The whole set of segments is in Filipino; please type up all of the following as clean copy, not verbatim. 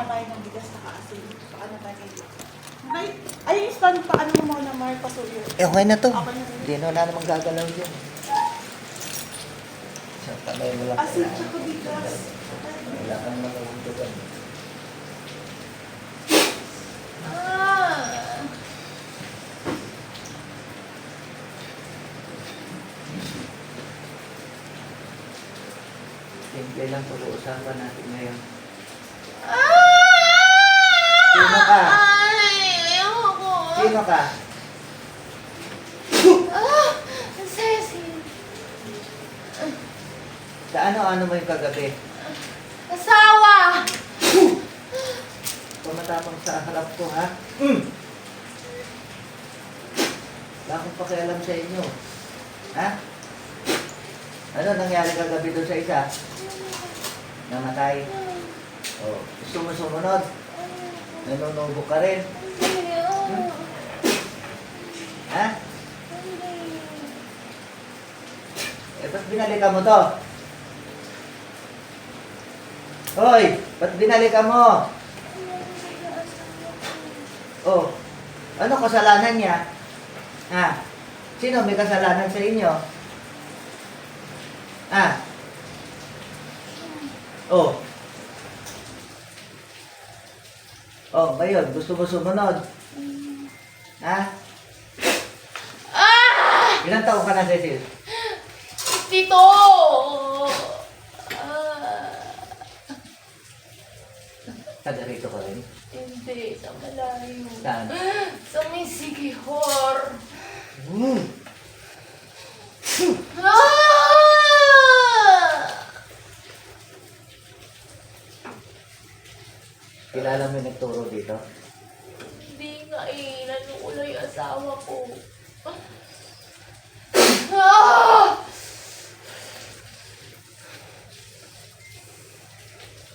tayo ng bigas na kaasin. Baka na tayo kayo. Okay? Ay, yung stand pa, ano mo muna, Mark, pasuyo. Okay na to. Okay na rin. Hindi na wala namang gagalaw yun. So, kamay mo lang. Asin tsaka bigas. Wala kang makahundugan. Simple lang pag-uusapan natin ngayon. Sino ka? Ayoko. Sino ka? Ceci. Sa ano-ano mo yung kagabi? Asawa. Pumatapang sa harap ko, ha? Wala akong pakialam sa inyo. Ha? Ano nangyari kagabi doon sa isa? Namatay? Oh, gusto mo sumunod? Nanunubo ka rin? Ha? Eh, ba't binalikan mo to? Hoy! Ba't binalikan mo? Oh, ano kasalanan niya? Ha? Sino may kasalanan sa inyo? Ha? Oh. Oh, ngayon, gusto mo sumunod? Ha? Ilang taon ka na, Cecil? Tito. Taga rito ka rin? Hindi, sa malayo. Saan? Sa may Sigihor. Hmm. Kilala mo yung nagturo dito? Hindi nga eh, nanukula yung asawa ko.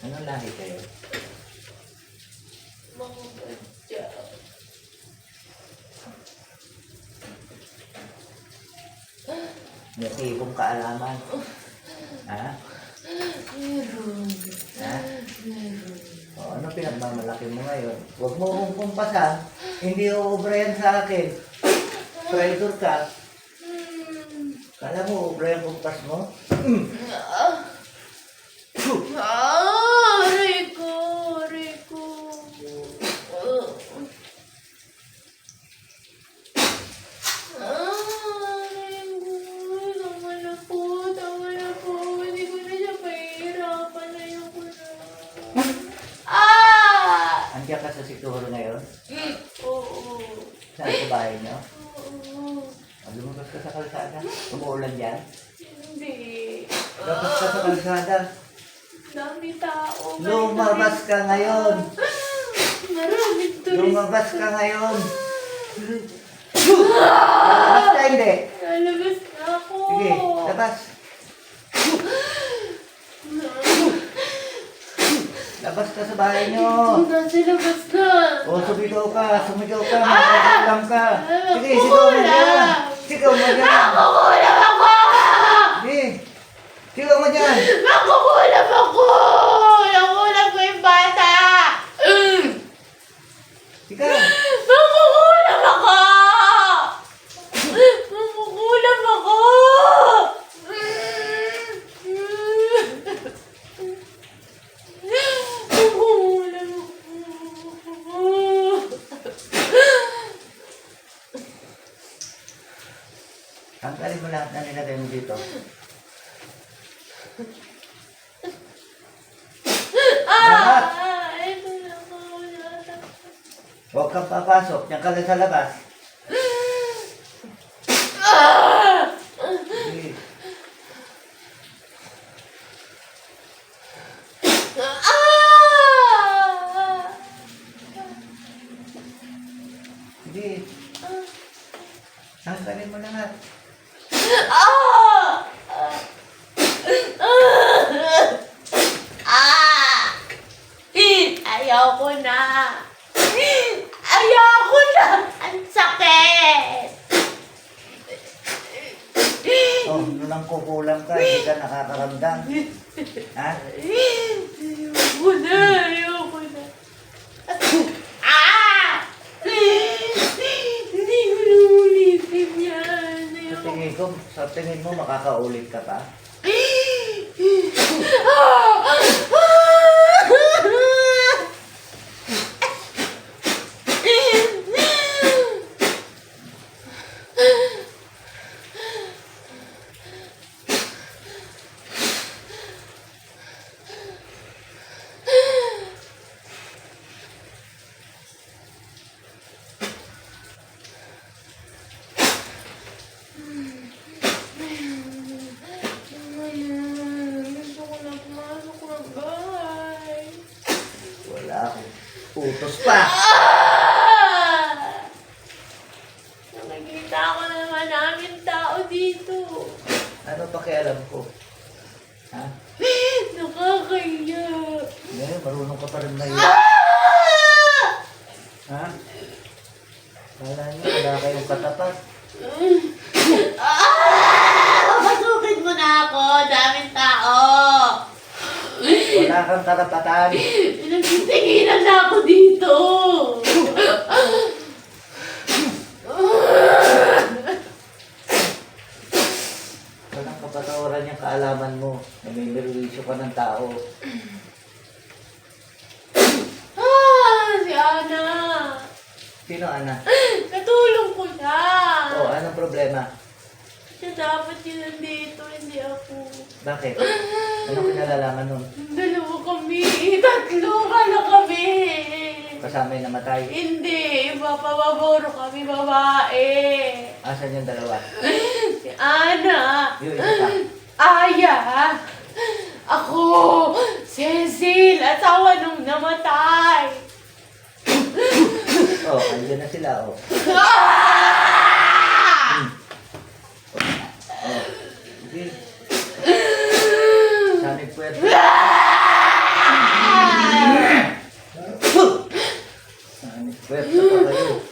Anong lahi kayo? Mga badya. May tibong kaalaman. Ha? Meron. Ha? Meron. O, ano pinagmamalaki mo ngayon? Huwag mo kong kumpasan. Hindi uubra yan sa akin. Traitor ka. Kala mo, uubra yung kumpas mo? Rico, Rico. Tama na po. Hindi ko na siya mahirapan. Ayoko na. Andiyan ka sa Sigihor ngayon? Oo. Saan sa bahay niyo? Oo. Lumabas ka sa kalsada? Umuulan dyan? Hindi. Lumabas ka sa kalsada? Dami tao. Lumabas ka ngayon! Maraming tulis. Lumabas ka ngayon! Lumabas ka hindi? Lalabas na ako. Sige, labas! Labas ka sa bahay niyo! Nasa labas na. O, sumigaw ka! Sumigaw ka! Magkakulang ka! Sige, sigaw mo dyan! Sigaw mo dyan! Nakukulam ako! Sige! Sigaw mo dyan! Nakukulam ako! Nakukulam ko yung bata! Sigaw! Nakukulam ako! Nakukulam ako! Nakukulam ako! Tanggalin mo lahat na nilagay mo dito. Lahat! Ito na ako. Huwag kang papasok. Diyan ka lang sa labas. Sige. Sige. Tanggalin mo lahat. Ayoko na. Ayoko na. Ang sakit. Oh, nung kukulang ka, hindi ka nakakaramdam. Ha? Ayoko na. Ayoko na. tingin mo makakaulit ka pa? Gusto ko na pumasok ng bahay. Wala akong utos pa. Nakikita ko naman namin tao dito. Ano pakialam ko? Ha? Nakakaya. Ngayon, marunong ka pa rin na yun. Ha? Kala niyo, wala kayong katapat. Papasukin mo na ako. Daming tao. Wala kang karapatan. Pinagtitinginan na ako dito. Walang kapatawaran yung kaalaman mo. Namimirwisyo ka ng tao. Si Ana. Sino, Ana? Natulong ko siya. Oh, anong problema? Siya dapat yun nandito, hindi ako. Bakit? Anong kinalalaman nun? Dalawa kami. Tatlo ka na kami. Kasama yung namatay. Hindi. Iba pa, baboro kami, babae. Asan yung dalawa? Si Ana. Yung isa pa. Aya. Ako. Cecil. Asawa nung namatay. Oh, andyan na sila, oh. Oh, sige. Sanib puwerto. Sanib puwerto pa kayo.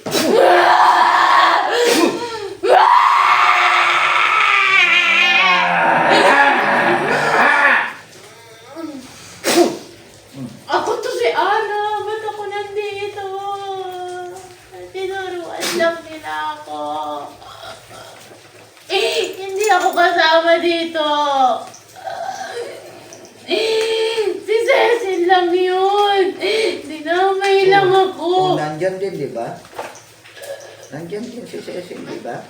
Ako to si Ana. Ba't ako nandito? Tinuruan lang nila ako. Hindi ako kasama dito. Si Cecil lang yun. Dinamay lang Oh, ako. nandyan din, di ba? Nandyan din si Cecil, di ba?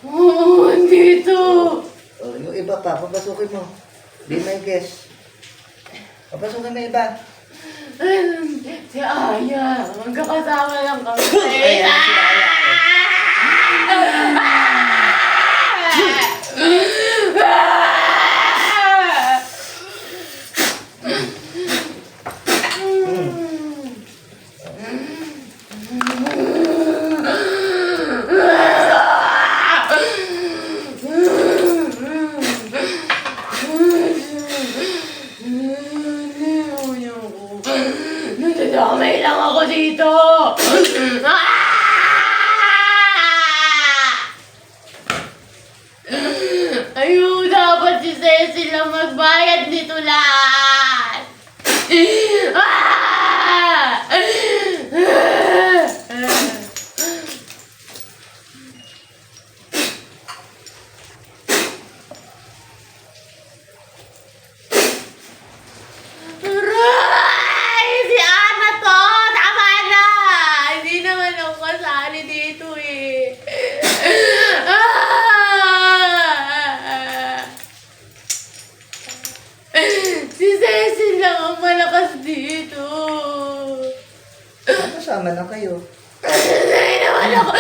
Oo, andito. Oh, yung iba pa, papasukin mo. Be my guest. Papasukin mo yung iba. Si Aya. Magkakasama lang kami. Ayan, si Aya. Nadadamay lang ako dito. Ayun, dapat si Cecil lang magbayad nito lahat. Aray! Si Ana to! Tama na! Hindi naman ako kasali dito eh. Si Cecil lang ang malakas dito. Kasama na kayo. Hindi naman ako.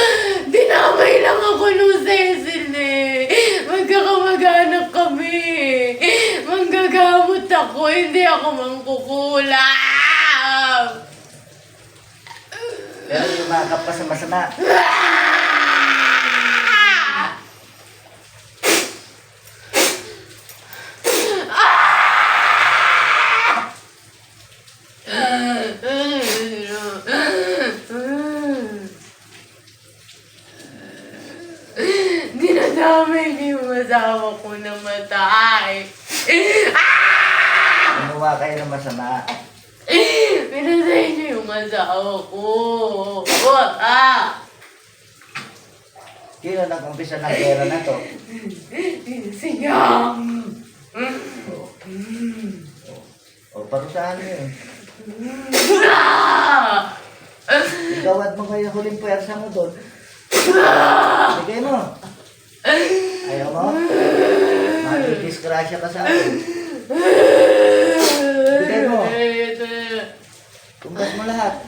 Dinamay lang ako nung Cecil eh. Magkakamag-anak kami. Manggagamot ako. Hindi ako mangkukulam. Pero yumakap pa sa masama. Dinadamay niyo yung asawa ko na matay. Gumawa kayo ng masama. Pinatay niyo yung asawa ko. Sino nag-umpisa ng pera na to? Sinyang! Oh. Oh, parusahan mo yun. Igawad mo kayo huling pwersa mo doon. Bigay mo. Ayaw mo? Madidisgrasya ka sa akin. Bigay mo. Tumbas mo lahat.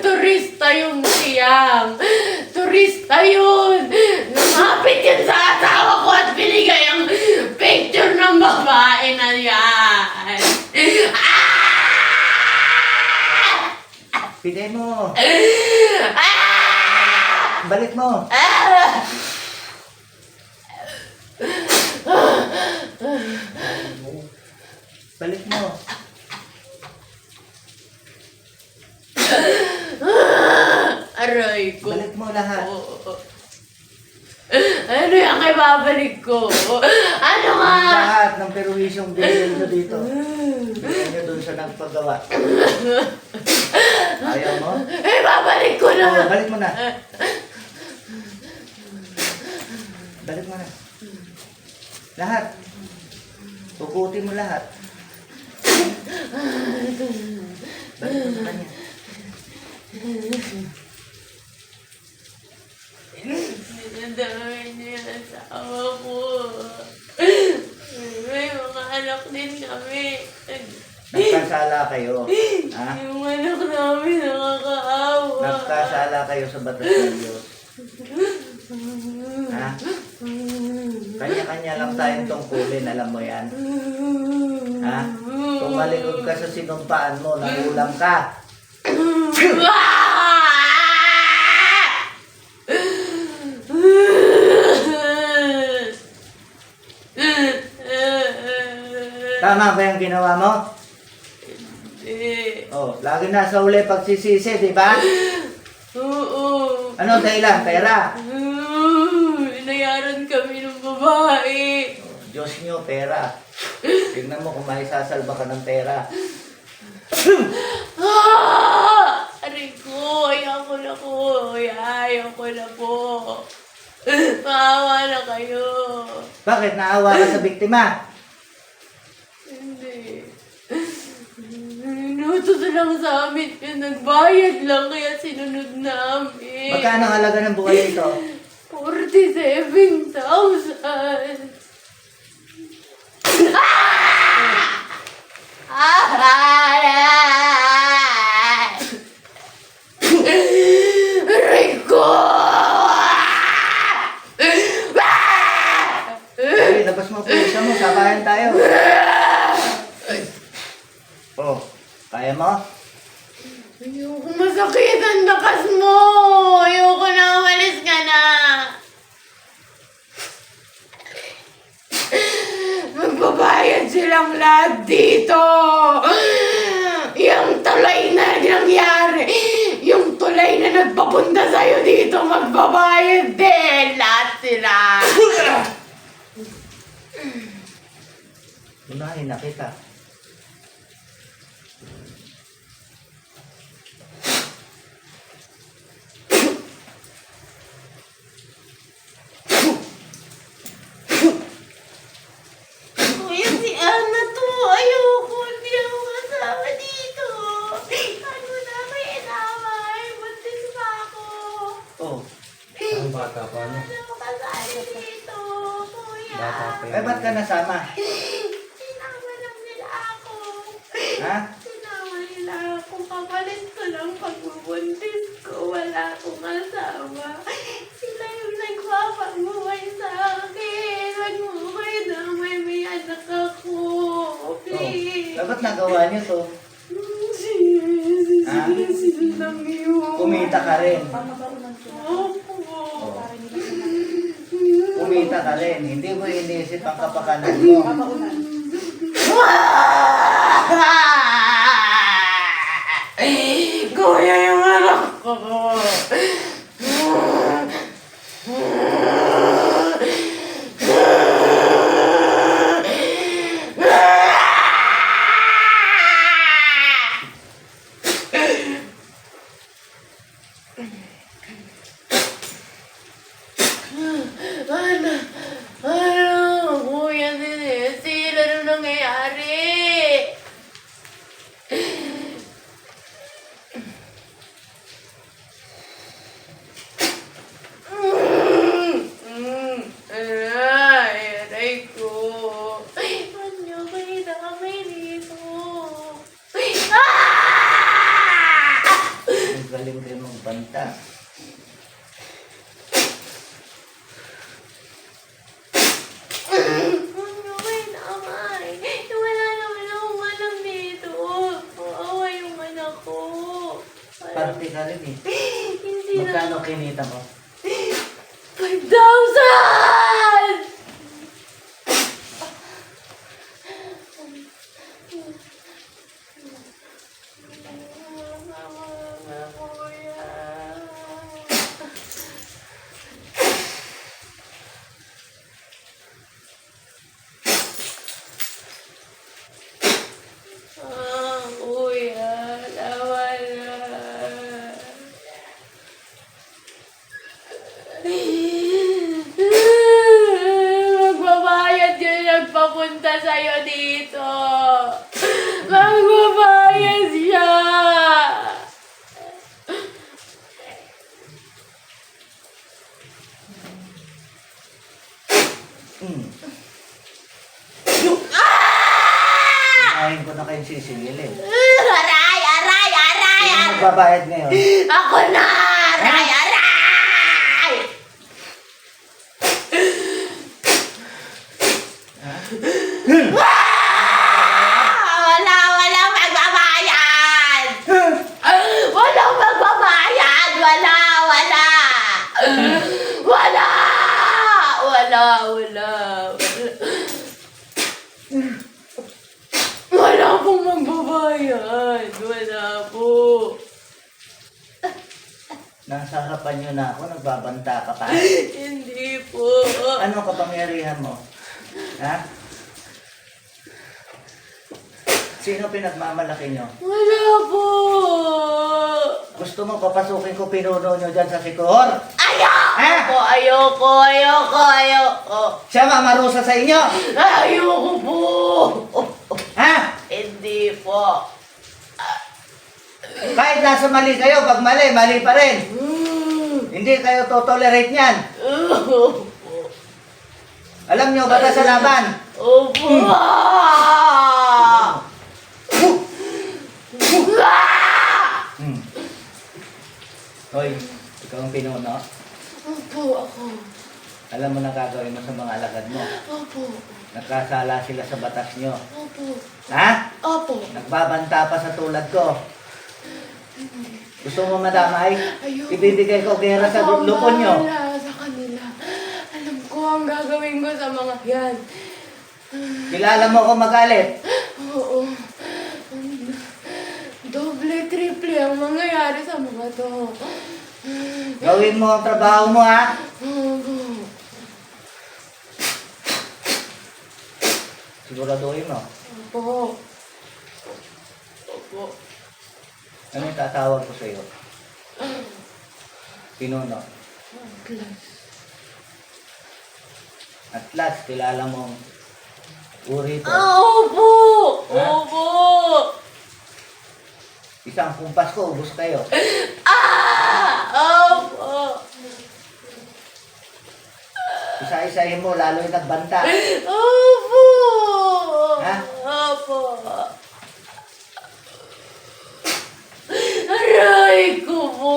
Turista yung siyang. Turista yun. Lumapit yun sa asawa ko at binigay ang picture ng babae na yan. Bigay mo. Balik mo. Balik mo. Aray ko. Balik mo lahat. Ano yung ibabalik ko? Ano nga? Lahat ng perwisyong bilhin nyo dito. Bilhin nyo doon sa nagpagawa. Ayaw mo? Ibabalik ko na. Oh, balik mo na. Balik mo na. Lahat. Pukutin mo lahat. Balik mo sa kanya. Dinadamay niya ang asawa ko. May mga anak din kami. Nagkasala kayo. Ha? Yung anak namin nakakaawa. Nagkasala kayo sa batas ng Diyos. Ha? Kanya-kanya lang tayong tungkulin, alam mo yan. Ha? Kung malikod ka sa sinumpaan mo, nangulam ka. Tama ba yung ginawa mo? Oh, lagi nasa uli pagsisisi, di ba? Oo. Ano dahilan? Pera. Inayaran kami ng babae. Oh, Diyos nyo, pera. Tingnan mo kung may sasalba ka ng pera. Aray ko, ayaw ko na po. Ayaw ko na po. Maawa na kayo. Bakit? Naawa ka sa biktima? Hindi. Inutos lang sa amin yun. Nagbayad lang kaya sinunod namin. Magkano ang halaga ng buhay ito? 47,000. Rico! Ay, labas mo pusa mo, sabayan tayo. Oh, kaya mo? Ayoko masakit ang lakas mo. Ayoko na umalis ka na. Magbabayad silang lahat dito. Yung tulay na nangyari. Yung tulay na nagpapunta sa'yo dito. Magbabayad din. Lahat sila. Unahin na kita. Kuya, si Ana to. Ayoko. Hindi ako kasama dito. Ano na may inaway. Buntis pa ako. Oh, Ang bata pa, no? Ano ako kasali dito, kuya? Bata pa eh ba't ka nasama? Sinama lang nila ako. Ha? Sinama nila ako. Kapalit ko lang pagbubuntis ko. Wala akong asawa. Sila yung nagpapamuhay sa akin. Wag mo kayo damay. May anak ako. Please. Dapat nagawa niyo to. Ha? Sila lang yun. Kumita ka rin. Pamabaunan ko na. Opo. Para hindi ka sumama. Kumita ka rin. Hindi mo iniisip ang kapakanan mo. Pamabaunan. Kuya, yung anak ko. nangyayari? Aray ko. Ba't niyo kayo nakabay dito? Ang galing din mong banta. Ba't niyo kayo nakabay? Wala naman akong alam dito. Maawa yung anak ko. Parte ka rin eh. Hindi na. Magkano kinita mo? 5,000! Kuya, tawa na. Magbabayad yun nagpapunta sa'yo dito. Magbabayad siya. Hmm. Ayayin ko na kayong sisingilin. Aray, aray, aray! Sino magbabayad ngayon? Ako na! Aray, aray! Walang magbabayad! Walang magbabayad! Wala! Wala pong magbabayad. Wala po. Nasa harapan nyo na ako, nagbabanta ka pa. Hindi po. Ano kapangyarihan mo? Ha? Sino pinagmamalaki nyo? Wala po. Gusto mo papasukin ko pinuno nyo dyan sa Sikihor? Ayoko! Ayoko! Siya mamarusa sa inyo? Ayoko po. Ha? Hindi po. Kahit nasa mali kayo, pag mali, mali pa rin. Hindi kayo to-tolerate niyan. Alam nyo, batas sa laban. Opo. Hmm. Hoy, ikaw ang pinuno. Opo, ako. Alam mo na gagawin mo sa mga alagad mo. Opo. Nagkasala sila sa batas nyo. Opo. Ha? Opo. Nagbabanta pa sa tulad ko. Gusto mo madamay? Ayoko. Ibibigay ko gera sa Ako ang lupon nyo. bahala sa kanila. Alam ko ang gagawin ko sa mga yan. Kilala mo ako magalit. Oo. Doble, triple ang mangyayari sa mga to. Gawin mo ang trabaho mo, ha? Opo. Siguraduhin mo. Opo. Opo. Ano yung tatawag ko sa'yo? Pinuno. Class. At last, kilala mo ang uri ko. Opo! Ha? Opo! Isang kumpas ko, ubus kayo. Opo! Isa-isahin mo, lalo yung nagbanta. Opo! Ha? Opo! Aray ko po!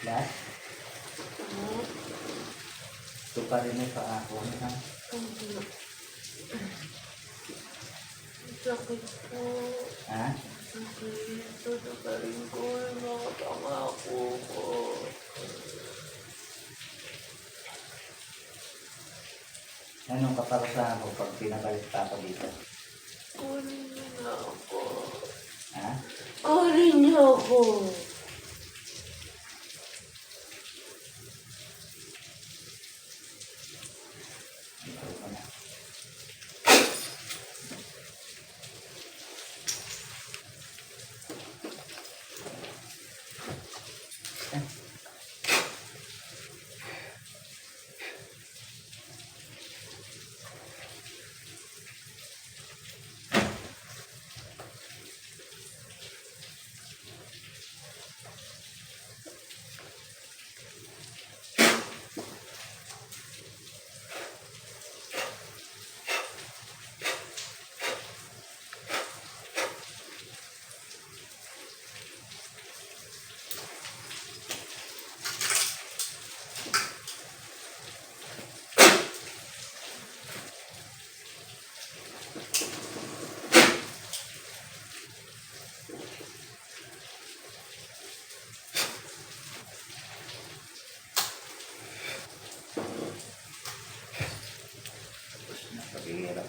Last, ito pa rin may paako. Ha? Sakit po. Ha? Sakit. Sasakarin ko yung mga pangako ko. Anong kaparusahan mo pag pinabalik pa ako dito? Kunin niyo na ako. Ha? Kunin niyo ako.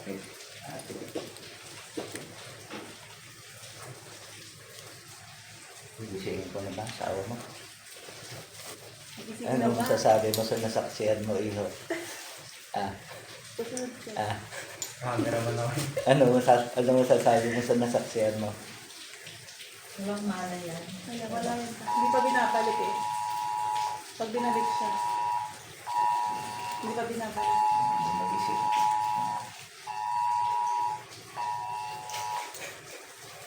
Wait. Ate. Gisingin ko na ba? Sawa mo? Nagising na Ano ba? masasabi mo sa nasaksihan mo, Iho? Ah, Susunod siya. ah. Camera man ako. Ano masasabi mo sa nasaksihan mo? Walang mala yan. Wala yan. Hindi pa binabalik eh. Pag binalik siya. Hindi pa binabalik. Hindi nagising.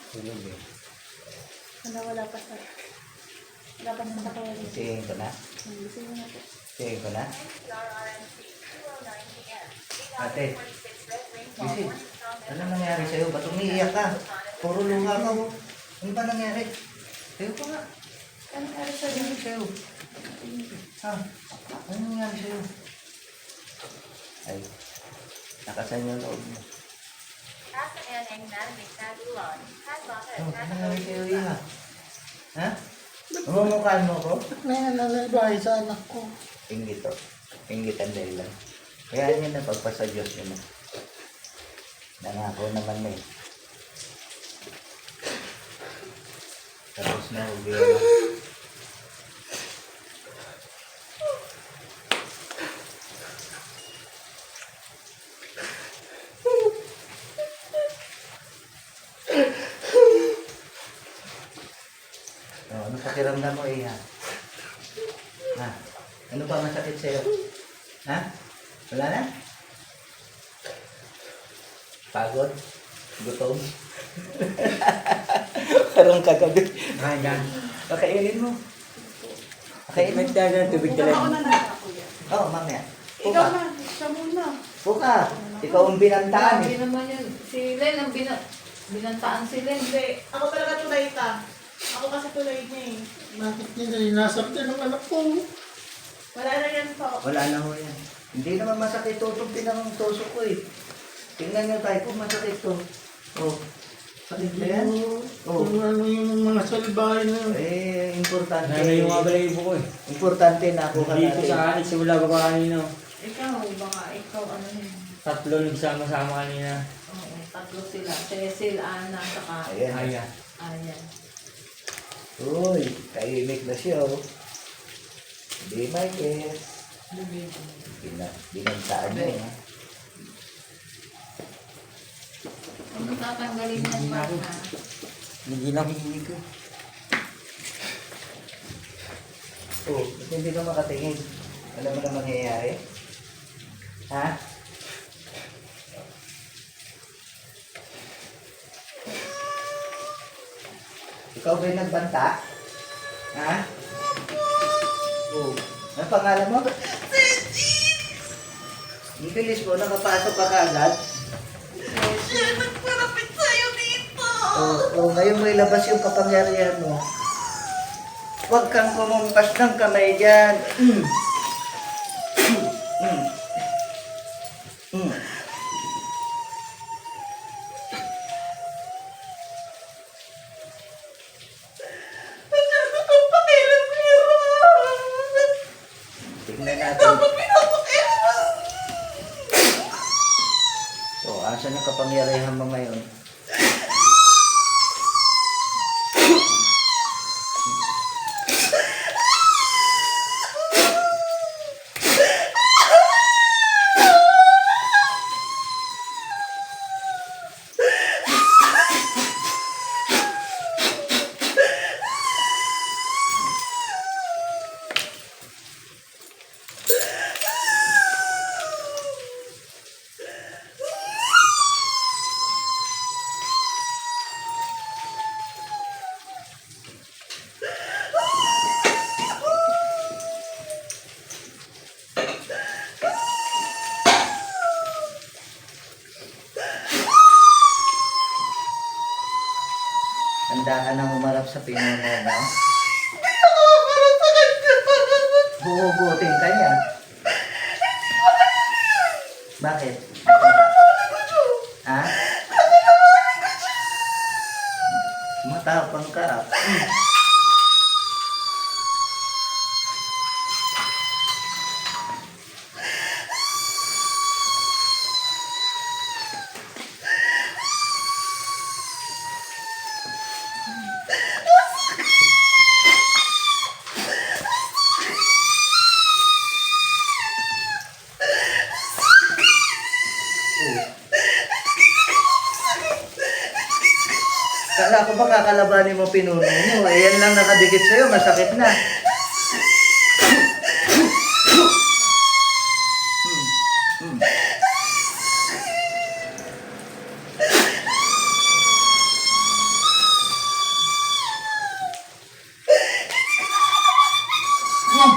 Tulog eh. Wala pa sa... Wala pa sa katawan niya. Gisingin ko na? Gising mo na po. Gisingin ko na? Ate, gising. Ano nangyari sa'yo? Ba't umiiyak ka? Puro luha ka mo. Ano ba nangyari? Sa'yo ko nga. Ano nangyari Ano sa'yo? nangyari sa'yo? Ha? Ano nangyari sa'yo? Ay, nakasan yung loob mo. Oh, ano nangyari sa'yo, Iha? Ha? Umumukaan mo ko? May nalalabay sa anak ko. Inggit to. Inggit ang dahilan. Kaya niya na pagpasa Diyos yun. Nangako naman na eh. Tapos na ubi na. Oh, ano pakiramdam mo eh ha? Ha? Ano ba masakit sa'yo? Ha? Wala na? Pagod? Gutom? Parang kagabi. Ayan. Pakainin mo. Pakainin mo. Magdagan tubig Ako talaga. na na ako yan. Oo, mamaya. Ikaw Puka. na. Siya muna. Puka. Ikaw ang binantaan Grabe eh. naman yun. Si Len, ang binantaan si Len. Hindi. Ako talaga tulay ka. Ako kasi tulay niya eh. Bakit nila inasaktan ng anak ko? Wala na yan po. Wala na ho yan. Hindi naman masakit tutong pinang tusok ko eh. Tingnan nyo tayo kung masakit to. Oh. Sakit ba yan? Oh. Kung ano yung mga salbahe na yun. Eh, importante. Ano yung mga balayibo ko eh. Importante na ako ka Dito natin. sa akin, simula pa ba kanina. Ikaw, baka ikaw ano yun. Tatlo nagsama-sama kanina. Oo, tatlo sila. Cecil, Ana, saka Ayan. Ayan. Ayan. Uy, kaimik na siya oh. Hindi Michael. Binantaan mo ha. Kung tatanggalin yan pa na. Hindi na hihinig ko. Oh, ba't hindi ka makatingin? Alam mo na mangyayari? Ha? Ikaw ba yung nagbanta? Ha? Oh. Ano pangalan mo? Ang bilis mo, nakapasok ka kagad. Nagparapit sa'yo dito. Ngayon mo ilabas yung kapangyarihan mo. Huwag kang kumumpas ng kamay dyan. Tingnan natin. Asan ang kapangyarihan mo ngayon? Handa ka nang umarap sa pinuno mo? Huhugutin ka niya. Bakit? Ha? Matapang ka. pa kakalabanin mo pinuno nyo? Eh, yan lang nakadikit sa'yo, masakit na. Hmm.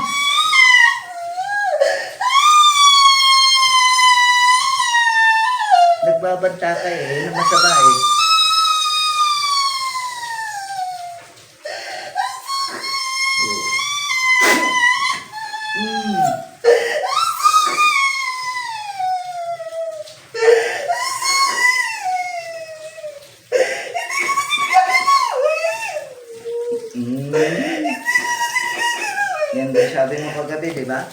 Nagbabanta ka eh, yun ang masama eh. Yan ba sabi mo kagabi, di ba?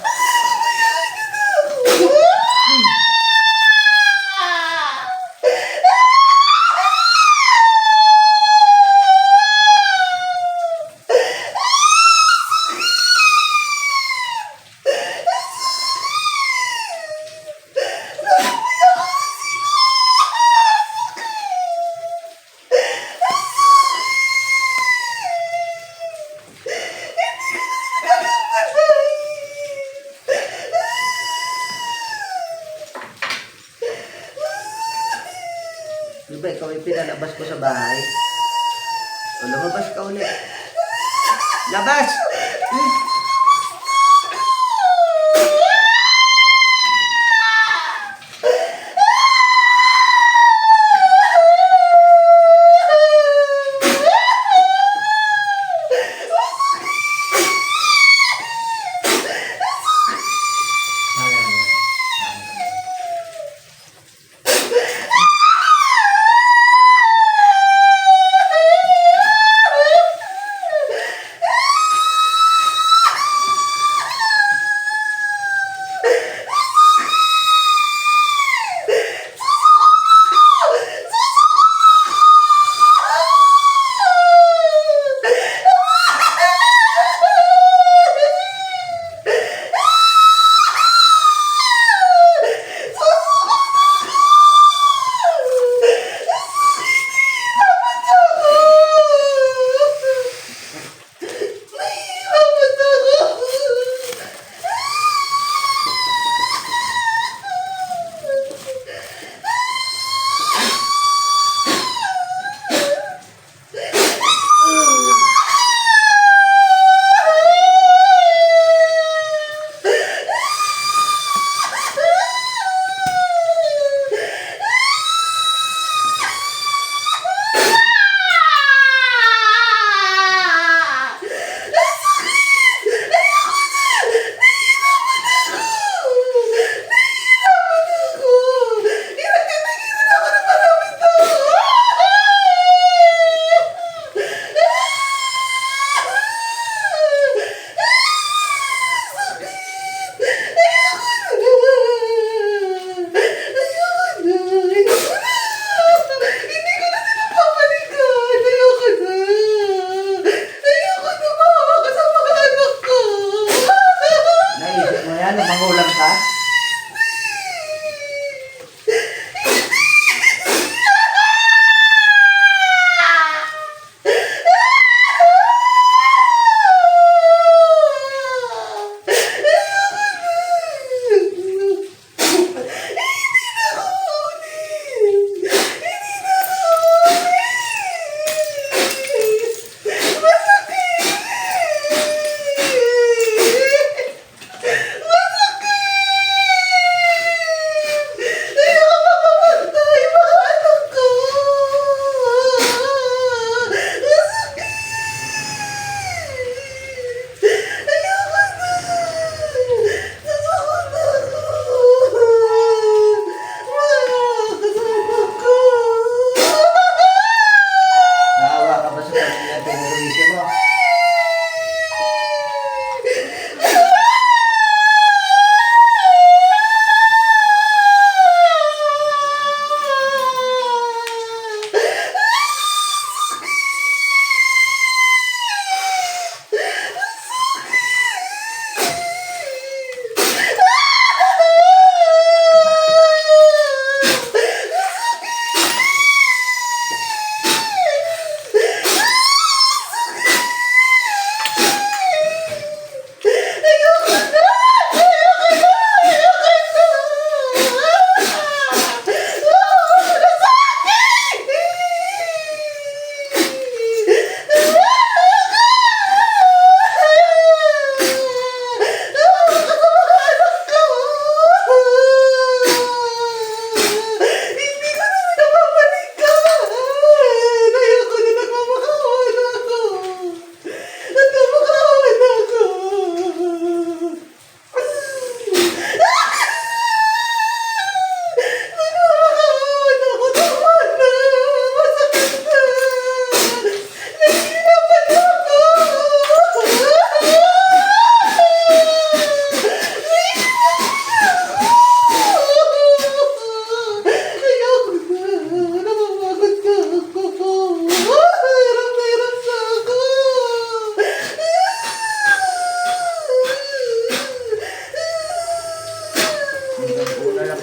Di ba ikaw yung pinalabas ko sa bahay? O, lumabas ka ulit. Labas! Hmm.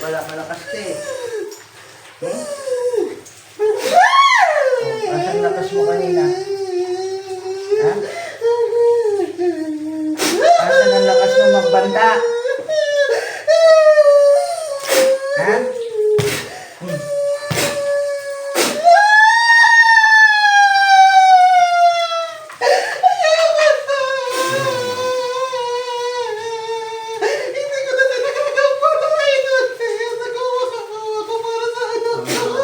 pala malakas ka eh. Hmm? Oh, asan lakas mo kanina? Ha? Asan ang lakas mo magbanta? Ha? Hmm. Hindi ko na talaga magpapakain doon. Kaya nagawa ako para sa anak ko.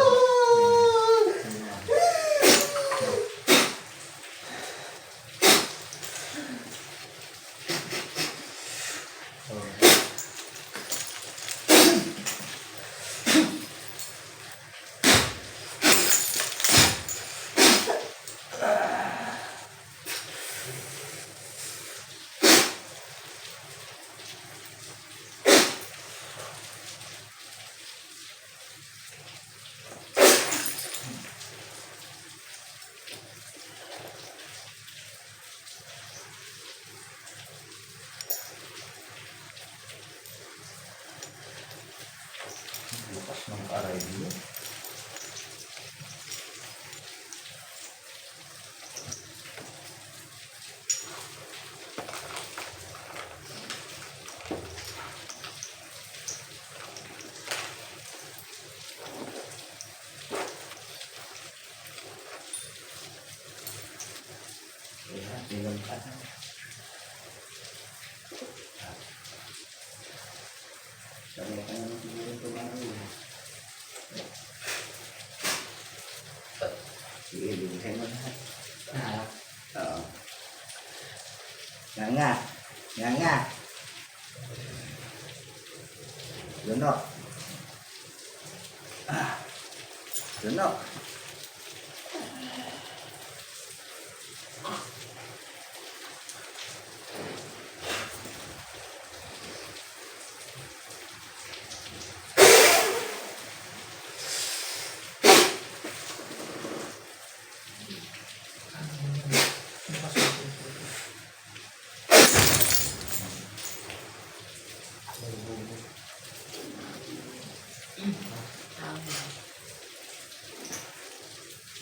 Lakas ng aray mo. Kaya, bilang ka na. Sabi ka naman siguro ito mga yun. Sige, bigyan mo lahat. Oo. Nga nga. Nga nga. Lunok. Lunok.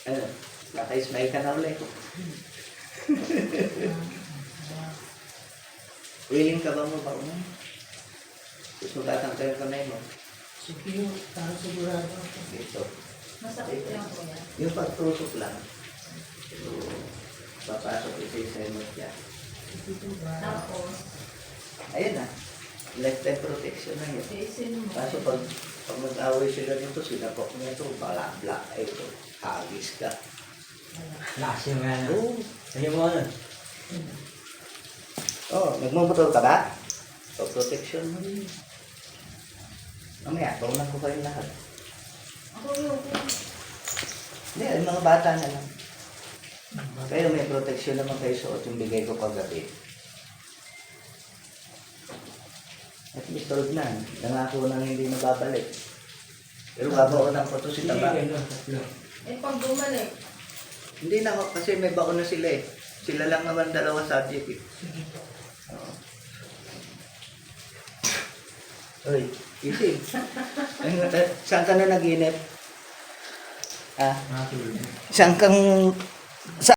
Ano? Naka-smile ka na ulit. Willing ka ba mo ba ulit? Susugatan ko yung kamay mo. Sige, para sigurado ako. Dito. Masakit lang po yan. Yung pagtusok lang. Papasok ito yung semot niya. Tapos, Ayun na. Lifetime protection na yun. isin mo. Kaso pag mag-away sila dito, sinapok niya ito, black ito. Hagis ka. Lakas yung nga na. Oo. Ayun mo ano? Oh, nagmumotor ka ba? So, protection mo rin. Mamaya, baunan ko kayong lahat. Ako yung Hindi, yung mga bata na lang. Kayo may protection naman kayo suot yung bigay ko kagabi. At least solve na. Nangako nang hindi mababalik. Pero babaunan ko to si Taba. eh, pag bumalik, Hindi na ako kasi may baon na sila eh. Sila lang naman dalawa subject eh. Oo. Uy, easy. Saan ka na naginip? Ah? Saan kang